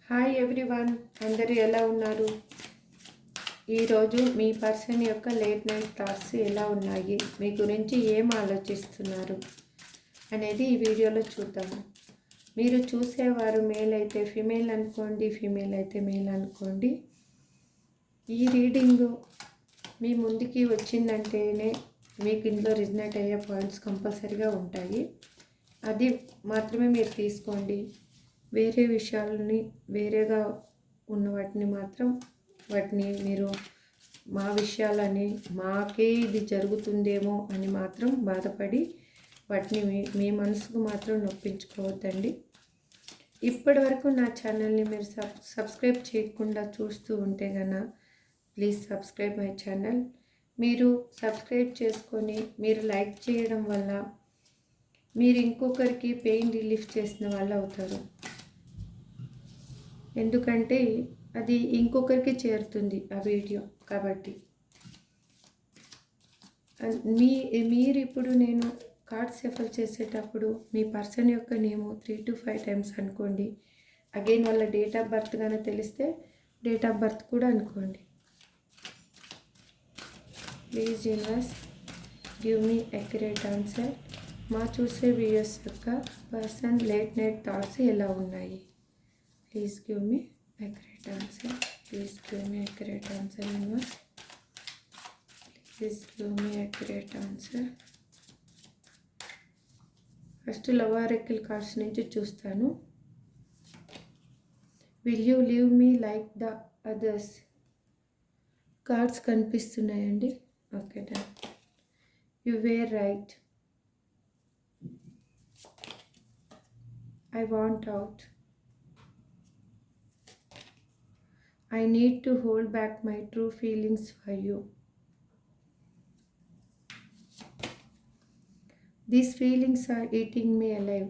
Hi everyone, అందరూ ఎలా ఉన్నారు? ఈరోజు మీ పర్సన్ యొక్క లేట్ నైట్ థాట్స్ ఎలా ఉన్నాయి, మీ గురించి ఏం ఆలోచిస్తున్నారు అనేది ఈ వీడియోలో చూద్దాము. మీరు చూసేవారు మేల్ అయితే ఫీమేల్ అనుకోండి, ఫీమేల్ అయితే మేల్ అనుకోండి. ఈ రీడింగ్ మీ ముందుకి వచ్చిందంటేనే మీకు ఇందులో రిజనేట్ అయ్యే పాయింట్స్ కంపల్సరీగా ఉంటాయి. అది మాత్రమే మీరు తీసుకోండి. వేరే విషయాలని వేరేగా ఉన్న వాటిని మీరు మా విషయాలని మాకే ఇది జరుగుతుందేమో అని మాత్రం బాధపడి వాటిని మీ మనసుకు మాత్రం నొప్పించుకోవద్దండి. ఇప్పటి వరకు నా ఛానల్ని మీరు సబ్స్క్రైబ్ చేయకుండా చూస్తూ ఉంటే కనుక ప్లీజ్ సబ్స్క్రైబ్ మై ఛానల్. మీరు సబ్స్క్రైబ్ చేసుకొని మీరు లైక్ చేయడం వల్ల మీరు ఇంకొకరికి పెయిన్ రిలీఫ్ చేసిన వాళ్ళు అవుతారు. ఎందుకంటే అది ఇంకొకరికి చేరుతుంది ఆ వీడియో. కాబట్టి మీరు ఇప్పుడు నేను కార్డ్స్ షఫల్ చేసేటప్పుడు మీ పర్సన్ యొక్క నేము 3 to 5 టైమ్స్ అనుకోండి. అగైన్ వాళ్ళ డేట్ ఆఫ్ బర్త్ కానీ తెలిస్తే డేట్ ఆఫ్ బర్త్ కూడా అనుకోండి. Please universe give me accurate answer. మా చూసే వీడియోస్ యొక్క పర్సన్ లేట్ నైట్ థాట్స్ ఎలా ఉన్నాయి? Please give me accurate answer. Please give me accurate answer, universe. Please give me accurate answer. First love oracle cards నుంచి చూస్తాను. Will you leave me like the others? Cards కనిపిస్తున్నాయండి. Okay, done. You were right. I want out. I need to hold back my true feelings for you. These feelings are eating me alive.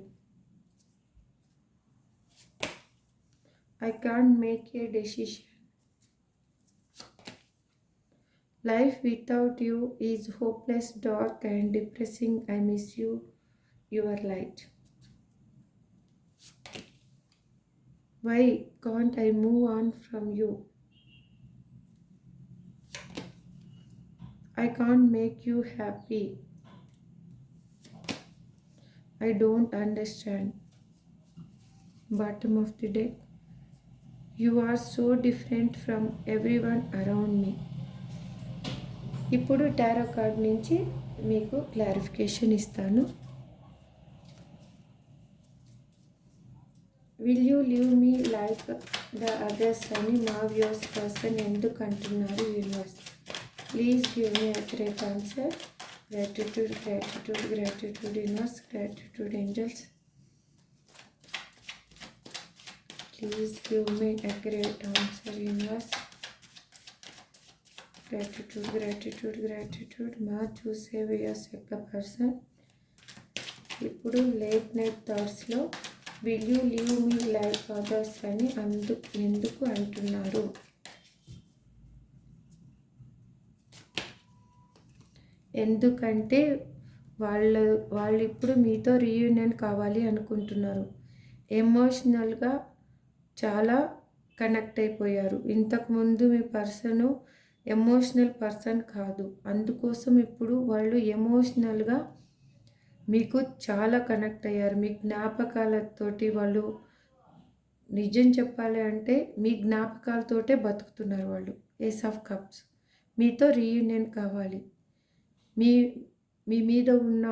I can't make a decision. Life without you is hopeless, dark and depressing. I miss you, your light. Why can't I move on from you? I can't make you happy. I don't understand. Bottom of the deck. You are so different from everyone around me. ఇప్పుడు tarot card నుంచి మీకు clarification ఇస్తాను. Will you leave me like the others అని మా views person ఎందుకు అంటున్నారు? Universe please give me accurate answer. Gratitude, gratitude, gratitude universe, gratitude angels. Please give me accurate answer universe. Gratitude, gratitude, gratitude. మా చూసే views యొక్క person ఇప్పుడు late night థాట్స్లో will you leave me like others అని ఎందుకు అంటున్నారు? ఎందుకంటే వాళ్ళు ఇప్పుడు మీతో రీయూనియన్ కావాలి అనుకుంటున్నారు. ఎమోషనల్గా చాలా కనెక్ట్ అయిపోయారు. ఇంతకుముందు మీ పర్సను ఎమోషనల్ పర్సన్ కాదు. అందుకోసం ఇప్పుడు వాళ్ళు ఎమోషనల్గా మీకు చాలా కనెక్ట్ అయ్యారు. మీ జ్ఞాపకాలతోటి వాళ్ళు నిజం చెప్పాలి అంటే మీ జ్ఞాపకాలతోటే బతుకుతున్నారు వాళ్ళు. Ace of cups. మీతో రీయూనియన్ కావాలి. మీ మీద ఉన్న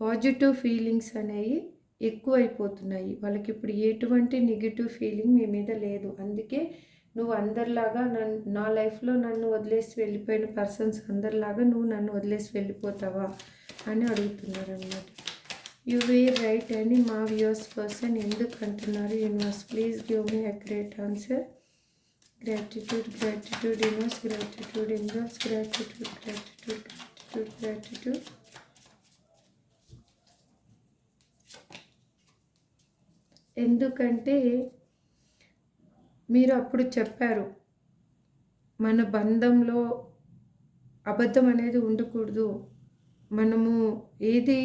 పాజిటివ్ ఫీలింగ్స్ అనేవి ఎక్కువైపోతున్నాయి. వాళ్ళకి ఇప్పుడు ఎటువంటి నెగిటివ్ ఫీలింగ్ మీ మీద లేదు. అందుకే నువ్వు అందరిలాగా నా లైఫ్లో నన్ను వదిలేసి వెళ్ళిపోయిన పర్సన్స్ అందరిలాగా నువ్వు నన్ను వదిలేసి వెళ్ళిపోతావా అని అడుగుతున్నారు అన్నమాట. యు వేర్ రైట్ అని మా వ్యూస్ పర్సన్ ఎందుకు అంటున్నారు? Universe please give me accurate answer. Gratitude, gratitude universe, gratitude angels, gratitude, gratitude, gratitude, gratitude. ఎందుకంటే మీరు అప్పుడు చెప్పారు మన బంధంలో అబద్ధం అనేది ఉండకూడదు. మనము ఏది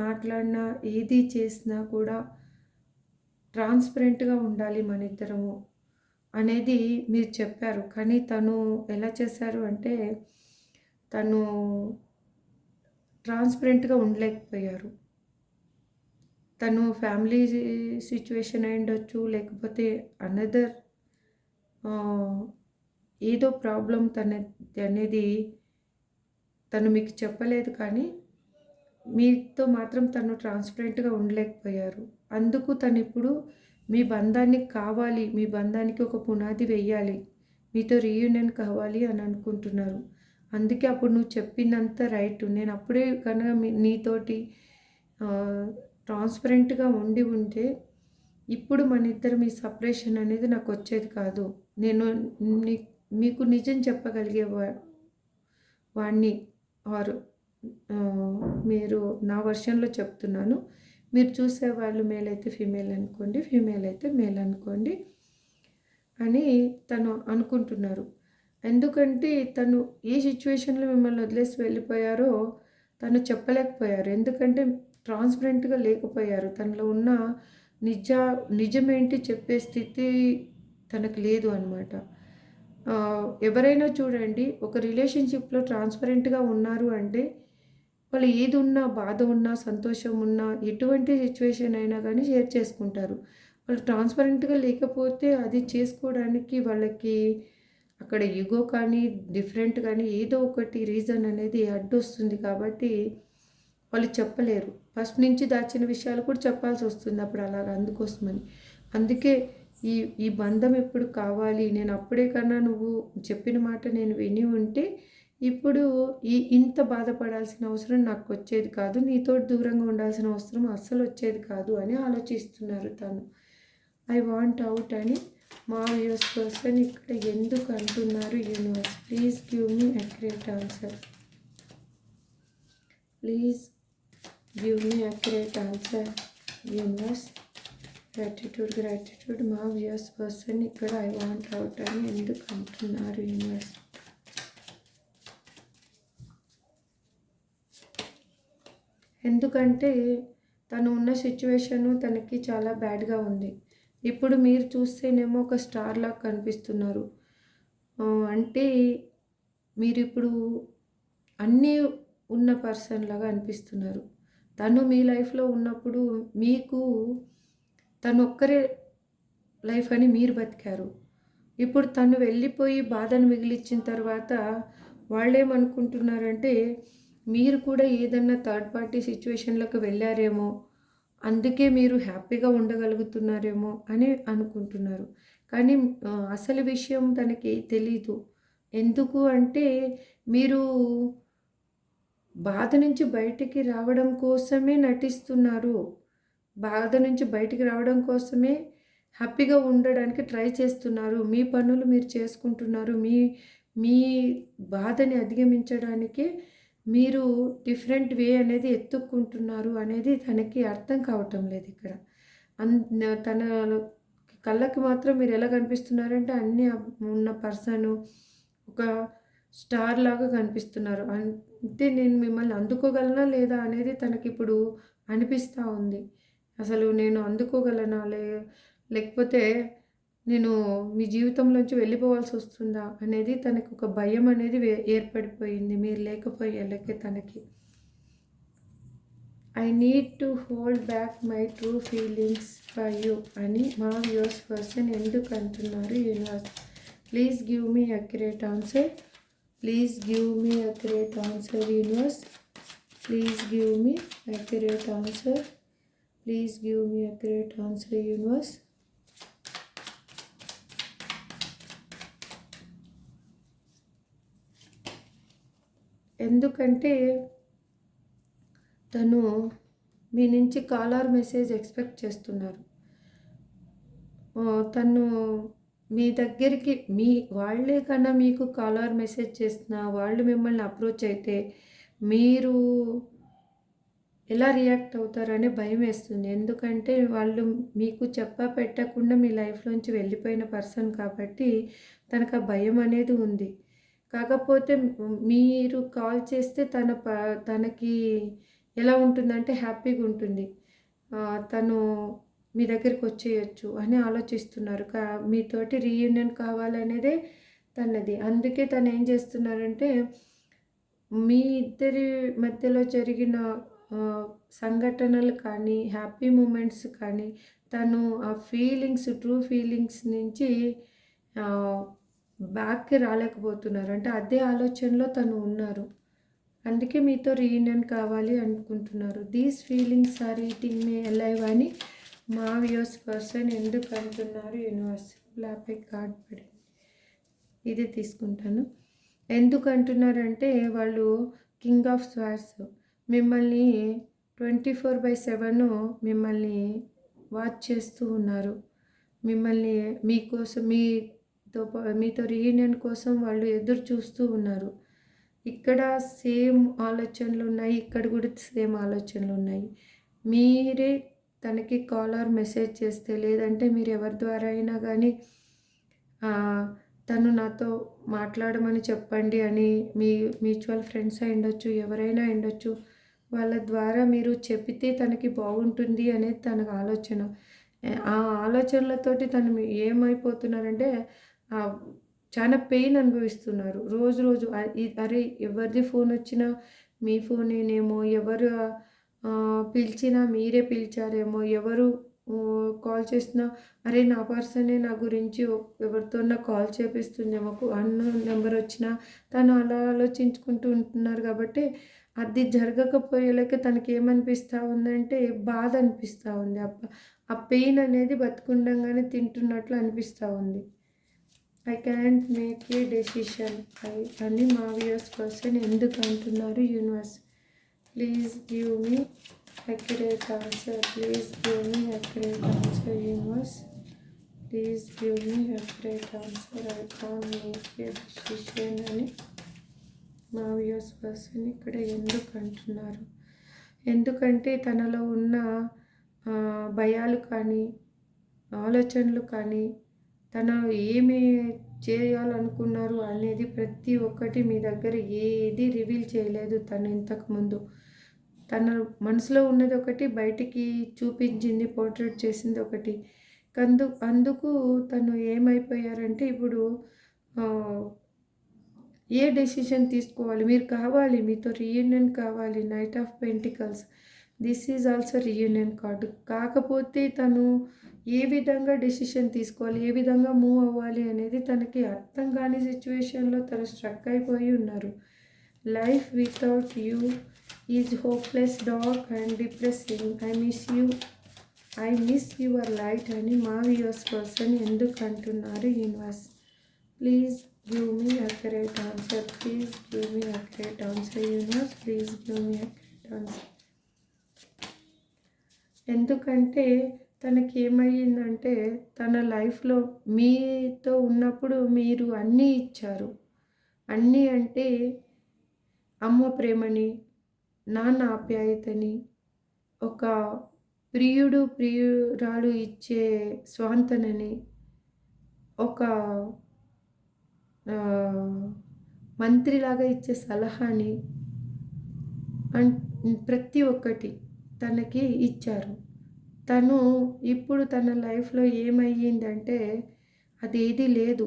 మాట్లాడినా ఏది చేసినా కూడా ట్రాన్స్‌పరెంట్‌గా ఉండాలి మనిద్దరము అనేది మీరు చెప్పారు. కానీ తను ఎలా చేశారు అంటే, తను ట్రాన్స్‌పరెంట్‌గా ఉండలేకపోయారు. తను ఫ్యామిలీ సిట్యుయేషన్ అయ్యుండొచ్చు. లేకపోతే అనదర్ ఆహ్, ఏదో ప్రాబ్లమ్ అనేది తను మీకు చెప్పలేదు కానీ, మీతో మాత్రం తను ట్రాన్స్‌పరెంట్‌గా ఉండలేకపోయారు. అందుకు తనిప్పుడు మీ బంధాన్ని కావాలి, మీ బంధానికి ఒక పునాది వెయ్యాలి, మీతో రీయూనియన్ కావాలి అని అనుకుంటున్నారు. అందుకే అప్పుడు నువ్వు చెప్పిందంతా రైటు. నేనప్పుడే కనుక నీతోటి ఆహ్, ట్రాన్స్‌పరెంట్‌గా ఉండి ఉంటే, ఇప్పుడు మనిద్దరం ఈ సెపరేషన్ అనేది నాకొచ్చేది కాదు. నేను నీ మీకు నిజం చెప్పగలిగే వాడిని ఆర్ మీరు నా వర్షన్‌లో చెప్తున్నాను. మీరు చూసేవాళ్ళు మేల్ అయితే ఫీమేల్ అనుకోండి, ఫీమేల్ అయితే మేల్ అనుకోండి అని తను అనుకుంటున్నారు. ఎందుకంటే తను ఏ సిట్యుయేషన్‌లో మిమ్మల్ని వదిలేసి వెళ్ళిపోయారో తను చెప్పలేకపోయారు. ఎందుకంటే ట్రాన్స్‌పరెంట్‌గా లేకపోయారు. తనలో ఉన్న నిజ నిజమేంటి చెప్పే స్థితి తనకు లేదు అనమాట. ఎవరైనా చూడండి ఒక రిలేషన్‌షిప్‌లో ట్రాన్స్‌పరెంట్‌గా ఉన్నారు అంటే వాళ్ళు ఏదున్నా, బాధ ఉన్నా, సంతోషం ఉన్నా, ఎటువంటి సిట్యుయేషన్ అయినా గానీ షేర్ చేసుకుంటారు. వాళ్ళు ట్రాన్స్‌పరెంట్‌గా లేకపోతే అది చేసుకోవడానికి వాళ్ళకి అక్కడ ఇగో కానీ, డిఫరెంట్ కానీ ఏదో ఒకటి రీజన్ అనేది అడ్డొస్తుంది కాబట్టి వాళ్ళు చెప్పలేరు. ఫస్ట్ నుంచి దాచిన విషయాలు కూడా చెప్పాల్సొస్తుంది అప్పుడు అలాగా అందుకోసమని. అందుకే ఈ ఈ బంధం ఎప్పుడు కావాలి, నేను అప్పుడే కన్నా నువ్వు చెప్పిన మాట నేను విని ఉంటే ఇప్పుడు ఇంత బాధపడాల్సిన అవసరం నాకొచ్చేది కాదు. నీతోటి దూరంగా ఉండాల్సిన అవసరం అస్సలొచ్చేది కాదు అని ఆలోచిస్తున్నారు తను. ఐ వాంట్ ఔట్ అని మా వ్యూస్ పర్సన్ ఇక్కడ ఎందుకు అంటున్నారు universe? Please give me accurate answer. Please give me accurate answer universe. Gratitude మా వ్యూస్ పర్సన్ ఇక్కడ ఐ వాంట్ ఔట్ అని ఎందుకు అంటున్నారు యూనివర్స్? ఎందుకంటే తను ఉన్న సిట్యుయేషను తనకి చాలా బ్యాడ్‌గా ఉంది. ఇప్పుడు మీరు చూస్తేనేమో ఒక స్టార్‌లా కనిపిస్తున్నారు. అంటే మీరిప్పుడు అన్నీ ఉన్న పర్సన్‌లాగా అనిపిస్తున్నారు. తను మీ లైఫ్‌లో ఉన్నప్పుడు మీకు తనొక్కరే లైఫ్ అని మీరు బతికారు. ఇప్పుడు తను వెళ్ళిపోయి బాధను మిగిలిచ్చిన తర్వాత వాళ్ళేమనుకుంటున్నారంటే, మీరు కూడా ఏదన్నా థర్డ్ పార్టీ సిట్యుయేషన్‌లోకి వెళ్లారేమో, అందుకే మీరు హ్యాపీగా ఉండగలుగుతున్నారేమో అని అనుకుంటున్నారు. కానీ అసలు విషయం తనకి తెలీదు. ఎందుకు అంటే, మీరు బాధ నుంచి బయటికి రావడం కోసమే నటిస్తున్నారు. బాధ నుంచి బయటికి రావడం కోసమే హ్యాపీగా ఉండడానికి ట్రై చేస్తున్నారు. మీ పనులు మీరు చేసుకుంటున్నారు. మీ మీ బాధని అధిగమించడానికే మీరు డిఫరెంట్ వే అనేది ఎతుక్కుంటున్నారు అనేది తనకి అర్థం కావటం లేదిక్కడ. అన్ తన కళ్ళకి మాత్రం మీరెలా కనిపిస్తున్నారంటే అన్నీ ఉన్న పర్సను ఒక స్టార్‌లాగా కనిపిస్తున్నారు. అంటే నేను మిమ్మల్ని అందుకోగలనా లేదా అనేది తనకిప్పుడు అనిపిస్తా ఉంది. అసలు నేను అందుకోగలనా? లేకపోతే నేను మీ జీవితంలోంచి వెళ్ళిపోవాల్సొస్తుందా? అనేది తనకొక భయం అనేది ఏర్పడిపోయింది. మీరు లేకపోయేలకే తనకి. I need to hold back my true feelings for you అని మా వ్యూవర్స్ పర్సన్ ఎందుకు అంటున్నారు universe? Please give me accurate answer. Please give me accurate answer universe. Please give me accurate answer. Please give me accurate answer universe. ఎందుకంటే తను మీ నుంచి call or message expect చేస్తున్నారు. తను మీ దగ్గరికి వాళ్ళే కన్నా మీకు కాల్ ఆర్ మెసేజ్ చేసినా, వాళ్ళు మిమ్మల్ని అప్రోచ్ అయితే మీరు ఎలా రియాక్ట్ అవుతారనే భయమేస్తుంది. ఎందుకంటే వాళ్ళు మీకు చెప్పా పెట్టకుండా మీ లైఫ్‌లోంచి వెళ్ళిపోయిన పర్సన్ కాబట్టి తనకా భయం అనేది ఉంది. కాకపోతే మీరు కాల్ చేస్తే తనకి ఎలా ఉంటుందంటే హ్యాపీగుంటుంది. తను మీ దగ్గరికి వచ్చేయొచ్చు అని ఆలోచిస్తున్నారు. మీతోటి రీయూనియన్ కావాలనేదే తనది. అందుకే తను ఏం చేస్తున్నారంటే, మీ ఇద్దరి మధ్యలో జరిగిన సంఘటనలు కానీ, హ్యాపీ మూమెంట్స్ కానీ, తను ఆ ఫీలింగ్స్, ట్రూ ఫీలింగ్స్ నుంచి ఆహ్, బ్యాక్‌కి రాలేకపోతున్నారు. అంటే అదే ఆలోచనలో తను ఉన్నారు. అందుకే మీతో రీయూనియన్ కావాలి అనుకుంటున్నారు. These feelings are eating me alive అని మా వ్యూస్ పర్సన్ ఎందుకు అంటున్నారు యూనివర్స్. బ్లాక్ కార్డ్ పడింది. ఇది తీసుకుంటాను. ఎందుకు అంటున్నారంటే వాళ్ళు కింగ్ ఆఫ్ స్వార్డ్స్ మిమ్మల్ని 24/7 మిమ్మల్ని వాచ్ చేస్తూ ఉన్నారు. మిమ్మల్ని మీకోసం మీతో రీయూనియన్ కోసం వాళ్ళు ఎదురు చూస్తూ ఉన్నారు. ఇక్కడ సేమ్ ఆలోచనలు ఉన్నాయి. ఇక్కడ కూడా సేమ్ ఆలోచనలు ఉన్నాయి. మీరే తనకి కాల్ ఆర్ మెసేజ్ చేస్తే, లేదంటే మీరు ఎవరి ద్వారా అయినా కానీ తను నాతో మాట్లాడమని చెప్పండి అని మీ మ్యూచువల్ ఫ్రెండ్స్ అయి ఉండొచ్చు, ఎవరైనా ఉండొచ్చు. వాళ్ళ ద్వారా మీరు చెప్పితే తనకి బాగుంటుంది అనేది తన ఆలోచన. ఆ ఆలోచనలతోటి తను ఏమైపోతున్నారంటే చాలా పెయిన్ అనుభవిస్తున్నారు. రోజు రోజు అరే ఎవరిది ఫోన్ వచ్చినా మీ ఫోనేనేమో, ఎవరు పిలిచినా మీరే పిలిచారేమో, ఎవరు కాల్ చేసినా అరే నా పర్సనే నా గురించి ఎవరితోన్నా కాల్ చేపిస్తుందేమో, అన్నోన్ నెంబర్ వచ్చినా తను అలా ఆలోచించుకుంటూ ఉంటున్నారు. కాబట్టి అది జరగకపోయేలాక తనకి ఏమనిపిస్తూ ఉందంటే బాధ అనిపిస్తూ ఉంది. ఆ పెయిన్ అనేది బతికుండంగానే తింటున్నట్లు అనిపిస్తూ ఉంది. ఐ క్యాన్ట్ మేక్ ఏ డెసిషన్ అని మా వ్యూయర్స్ పర్సన్ ఎందుకు అంటున్నారు universe. Please give me accurate answer. Please give me accurate answer, universe. Please give me accurate answer. I can't make a decision అని మా వ్యూయర్స్ పర్సన్ ఇక్కడ ఎందుకు అంటున్నారు. ఎందుకంటే తనలో ఉన్న భయాలు కానీ, ఆలోచనలు కానీ, తను ఏమి చేయాలనుకున్నారు అనేది ప్రతి ఒక్కటి మీ దగ్గర ఏది రివీల్ చేయలేదు తను ఇంతకుముందు. తన మనసులో ఉన్నది ఒకటి, బయటికి చూపించింది, పోర్ట్రేట్ చేసింది ఒకటి. అందుకు తను ఏమైపోయారంటే ఇప్పుడు ఏ డెసిషన్ తీసుకోవాలి, మీరు కావాలి, మీతో రీయూనియన్ కావాలి. Night of pentacles, this is also reunion card. కాకపోతే తను ఏ విధంగా డెసిషన్ తీసుకోవాలి, ఏ విధంగా మూవ్ అవ్వాలి అనేది తనకి అర్థం కాని సిచ్యువేషన్లో తను స్ట్రక్ అయిపోయి ఉన్నారు. Life without you is hopeless, dark and depressing. I miss your light అని మా వ్యూయర్స్ పర్సన్ ఎందుకు అంటున్నారు universe. Please give me accurate answer. Please give me accurate answer universe. Please give me accurate answer. ఎందుకంటే తనకి ఏమయ్యిందంటే తన లైఫ్లో మీతో ఉన్నప్పుడు మీరు అన్నీ ఇచ్చారు. అన్నీ అంటే అమ్మ ప్రేమని, నాన్న ఆప్యాయతని, ఒక ప్రియురాలు ఇచ్చే స్వాంతనని, ఒక మంత్రిలాగా ఇచ్చే సలహాని, ప్రతి ఒక్కటి తనకి ఇచ్చారు. తను ఇప్పుడు తన లైఫ్లో ఏమయ్యిందంటే అదేది లేదు.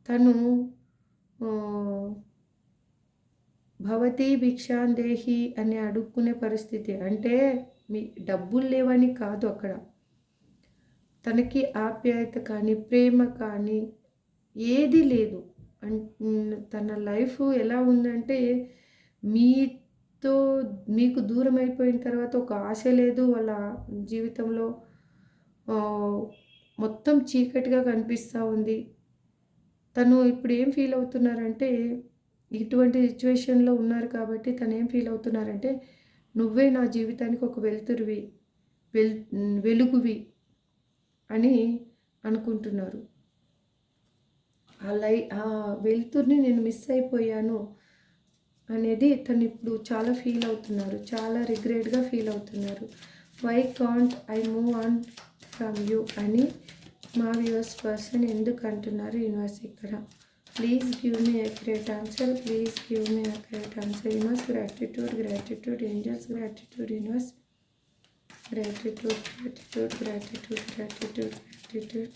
తను భవతి భిక్షాందేహి అని అడుక్కునే పరిస్థితి. అంటే మీ డబ్బులు లేవని కాదు అక్కడ. తనకి ఆప్యాయత కానీ, ప్రేమ కానీ ఏది లేదు. తన లైఫ్ ఎలా ఉందంటే మీకు దూరం అయిపోయిన తర్వాత ఒక ఆశ లేదు వాళ్ళ జీవితంలో. మొత్తం చీకటిగా కనిపిస్తూ ఉంది. తను ఇప్పుడు ఏం ఫీల్ అవుతున్నారంటే ఇటువంటి సిచ్యువేషన్లో ఉన్నారు కాబట్టి తను ఏం ఫీల్ అవుతున్నారంటే నువ్వే నా జీవితానికి ఒక వెలుగువి అని అనుకుంటున్నారు. ఆ వెలుతురిని నేను మిస్ అయిపోయాను అనేది తను ఇప్పుడు చాలా ఫీల్ అవుతున్నారు. చాలా రిగ్రెట్గా ఫీల్ అవుతున్నారు. Why can't I move on from you అని మా వ్యూయర్స్ పర్సన్ ఎందుకు అంటున్నారు యూనివర్స్ ఇక్కడ. Please give me accurate answer. Please give me accurate answer universe. Gratitude, angels, gratitude universe. Gratitude, gratitude, gratitude, gratitude, gratitude.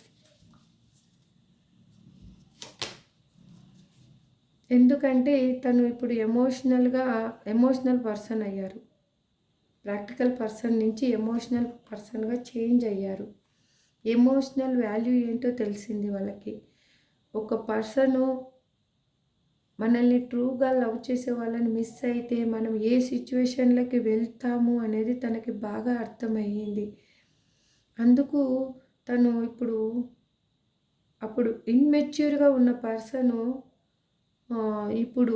ఎందుకంటే తను ఇప్పుడు emotional person అయ్యారు. Practical person నుంచి ఎమోషనల్ పర్సన్గా చేంజ్ అయ్యారు. ఎమోషనల్ వాల్యూ ఏంటో తెలిసింది వాళ్ళకి. ఒక పర్సను మనల్ని ట్రూగా లవ్ చేసే వాళ్ళని మిస్ అయితే మనం ఏ సిచ్యువేషన్లకి వెళ్తాము అనేది తనకి బాగా అర్థమయ్యింది. అందుకు తను అప్పుడు ఇన్మెచ్యూర్గా ఉన్న పర్సను ఇప్పుడు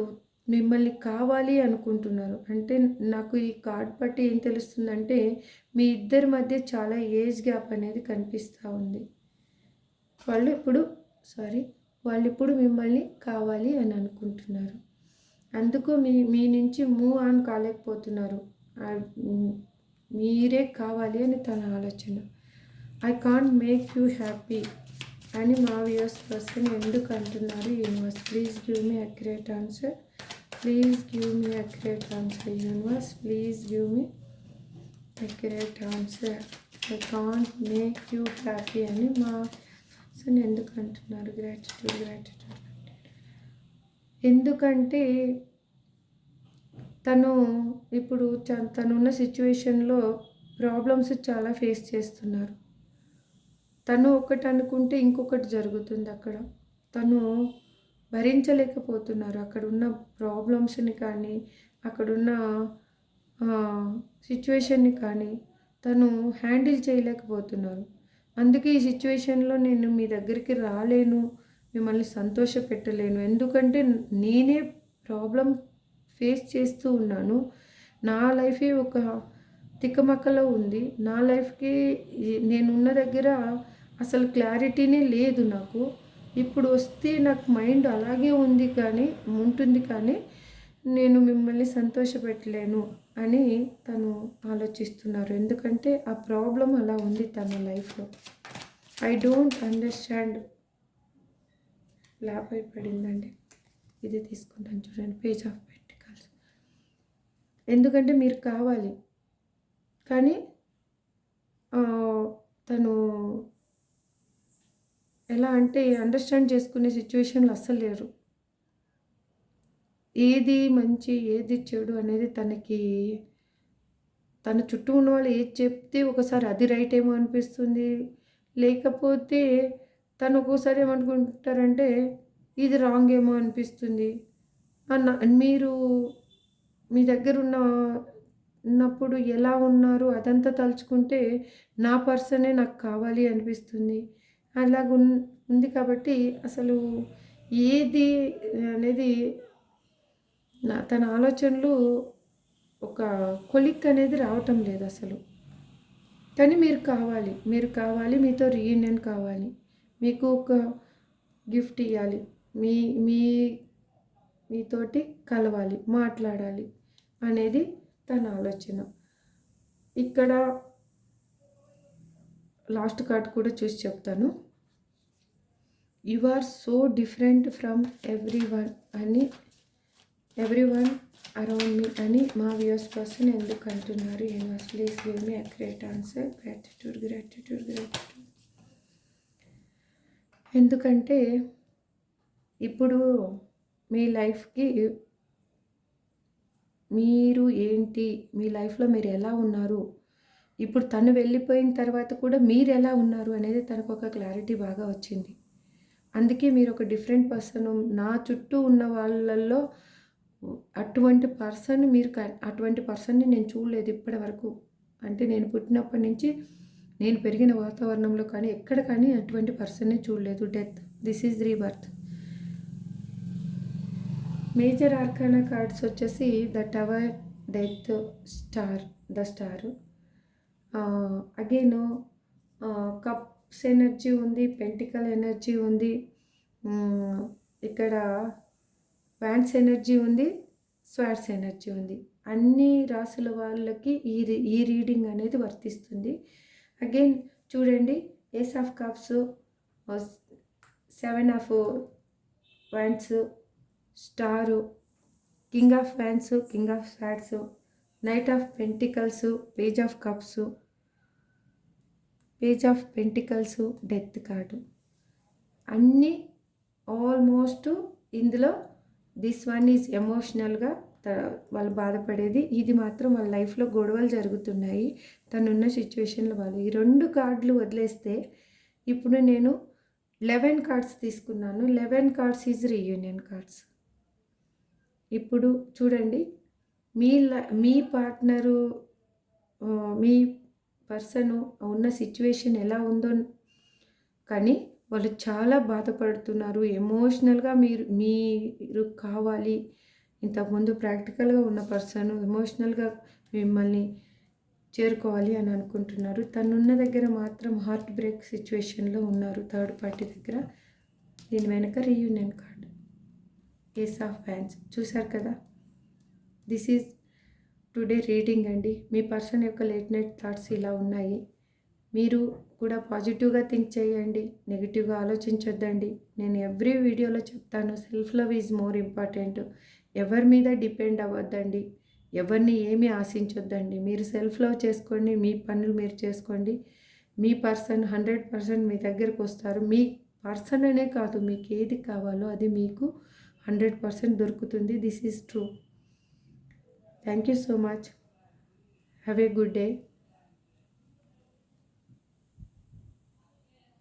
మిమ్మల్ని కావాలి అనుకుంటున్నారు. అంటే నాకు ఈ కార్డ్ బట్టి ఏం తెలుస్తుందంటే మీ ఇద్దరి మధ్య చాలా ఏజ్ గ్యాప్ అనేది కనిపిస్తూ ఉంది. వాళ్ళిప్పుడు మిమ్మల్ని కావాలి అని అనుకుంటున్నారు. అందుకు మీ నుంచి మూవ్ ఆన్ కాలేకపోతున్నారు. మీరే కావాలి అని తన ఆలోచన. I can't make you happy అని మా వ్యూయర్స్ పర్సన్ ఎందుకు అంటున్నారు? Universe please give me accurate answer. Please give me accurate answer. Universe please give me accurate answer. I can't make you happy అని మా పర్సన్ ఎందుకు అంటున్నారు? గ్రాటిట్యూడ్. ఎందుకంటే ఇప్పుడు తనున్న సిచ్యువేషన్లో ప్రాబ్లమ్స్ చాలా ఫేస్ చేస్తున్నారు. తను ఒకటి అనుకుంటే ఇంకొకటి జరుగుతుంది అక్కడ. తను భరించలేకపోతున్నారు అక్కడున్న ప్రాబ్లమ్స్ని కానీ, అక్కడున్న సిచ్యువేషన్ని కానీ తను హ్యాండిల్ చేయలేకపోతున్నారు. అందుకే ఈ సిచ్యువేషన్లో నేను మీ దగ్గరికి రాలేను, మిమ్మల్ని సంతోషపెట్టలేను. ఎందుకంటే నేనే ప్రాబ్లం ఫేస్ చేస్తూ ఉన్నాను. నా లైఫే ఒక తికమకలో ఉంది. నా లైఫ్కి నేనున్న దగ్గర అసలు క్లారిటీనే లేదు నాకు. ఇప్పుడు వస్తే నాకు మైండ్ అలాగే ఉంటుంది కానీ నేను మిమ్మల్ని సంతోషపెట్టలేను అని తను ఆలోచిస్తున్నారు. ఎందుకంటే ఆ ప్రాబ్లం అలా ఉంది తన లైఫ్లో. I don't understand. ల్యాప్ అయిపడిందండి. ఇది తీసుకుంటాను చూడండి, పేజ్ ఆఫ్ పెంటికల్స్. ఎందుకంటే మీరు కావాలి కానీ తను ఎలా అంటే అండర్స్టాండ్ చేసుకునే సిచ్యువేషన్లో అస్సలు లేరు. ఏది మంచి ఏది చెడు అనేది తన చుట్టూ ఉన్న వాళ్ళు ఏది చెప్తే ఒకసారి అది రైట్ ఏమో అనిపిస్తుంది. లేకపోతే తను ఒక్కోసారి ఏమనుకుంటారంటే ఇది రాంగ్ ఏమో అనిపిస్తుంది. మీరు మీ దగ్గర ఉన్నప్పుడు ఎలా ఉన్నారు అదంతా తలుచుకుంటే నా పర్సనే నాకు కావాలి అనిపిస్తుంది. ఉంది కాబట్టి అసలు ఏది అనేది తన ఆలోచనలు ఒక కొలిక్ అనేది రావటం లేదు అసలు. కానీ మీరు కావాలి, మీతో రీయూనియన్ కావాలి, మీకు ఒక గిఫ్ట్ ఇవ్వాలి, మీతోటి కలవాలి, మాట్లాడాలి అనేది తన ఆలోచన. ఇక్కడ లాస్ట్ కార్డ్ కూడా చూసి చెప్తాను. You are so different from everyone around me అని మా వ్యూయర్స్ పర్సన్ ఎందుకు అంటున్నారు? Universe please give me accurate answer. Gratitude. ఎందుకంటే ఇప్పుడు మీ లైఫ్కి మీరు ఏంటి, మీ లైఫ్లో మీరు ఎలా ఉన్నారు, ఇప్పుడు తను వెళ్ళిపోయిన తర్వాత కూడా మీరు ఎలా ఉన్నారు అనేది తనకు ఒక క్లారిటీ బాగా వచ్చింది. అందుకే మీరు ఒక డిఫరెంట్ పర్సన్. నా చుట్టూ ఉన్న వాళ్ళల్లో అటువంటి పర్సన్ని నేను చూడలేదు ఇప్పటి వరకు. అంటే నేను పుట్టినప్పటి నుంచి నేను పెరిగిన వాతావరణంలో కానీ ఎక్కడ కానీ అటువంటి పర్సన్ని చూడలేదు. Death, this is rebirth. Major arcana cards వచ్చేసి the tower, death, the star. Again cups energy ఉంది, పెంటికల్ ఎనర్జీ ఉంది, ఇక్కడ వ్యాండ్స్ ఎనర్జీ ఉంది, స్వార్డ్స్ ఎనర్జీ ఉంది. అన్ని రాసుల వాళ్ళకి ఈ రీడింగ్ అనేది వర్తిస్తుంది. అగైన్ చూడండి, ace of cups, 7 of wands, star, king of wands, king of swords, knight of pentacles, page of cups, page of pentacles, death card. అన్నీ ఆల్మోస్ట్ ఇందులో దిస్ వన్ ఈజ్ ఎమోషనల్గా వాళ్ళు బాధపడేది. ఇది మాత్రం వాళ్ళ లైఫ్లో గొడవలు జరుగుతున్నాయి తనున్న సిచ్యువేషన్లో వాళ్ళు. ఈ 2 కార్డులు వదిలేస్తే ఇప్పుడు నేను 11 కార్డ్స్ తీసుకున్నాను. 11 కార్డ్స్ ఈజ్ రీయూనియన్ కార్డ్స్. ఇప్పుడు చూడండి, మీ పార్ట్నరు, మీ పర్సను ఉన్న సిచ్యువేషన్ ఎలా ఉందో, కానీ వాళ్ళు చాలా బాధపడుతున్నారు. ఎమోషనల్గా మీరు కావాలి. ఇంతకుముందు ప్రాక్టికల్గా ఉన్న పర్సన్ ఎమోషనల్గా మిమ్మల్ని చేరుకోవాలి అని అనుకుంటున్నారు. తనున్న దగ్గర మాత్రం హార్ట్ బ్రేక్ సిచ్యువేషన్లో ఉన్నారు, థర్డ్ పార్టీ దగ్గర. దీని వెనక reunion card, ace of hands. చూసారు కదా, దిస్ ఈజ్ టుడే రీడింగ్ అండి. మీ పర్సన్ యొక్క లేట్ నైట్ థాట్స్ ఇలా ఉన్నాయి. మీరు కూడా పాజిటివ్గా థింక్ చేయండి, నెగిటివ్గా ఆలోచించొద్దండి. నేను ఎవ్రీ వీడియోలో చెప్తాను, self love is more important. ఎవరి మీద డిపెండ్ అవ్వద్దండి, ఎవరిని ఏమీ ఆశించొద్దండి. మీరు సెల్ఫ్ లవ్ చేసుకోండి, మీ పనులు మీరు చేసుకోండి. మీ పర్సన్ 100% మీ దగ్గరకు వస్తారు. మీ పర్సన్ అనే కాదు, మీకు ఏది కావాలో అది మీకు 100% దొరుకుతుంది. This is true. Thank you so much. Have a good day.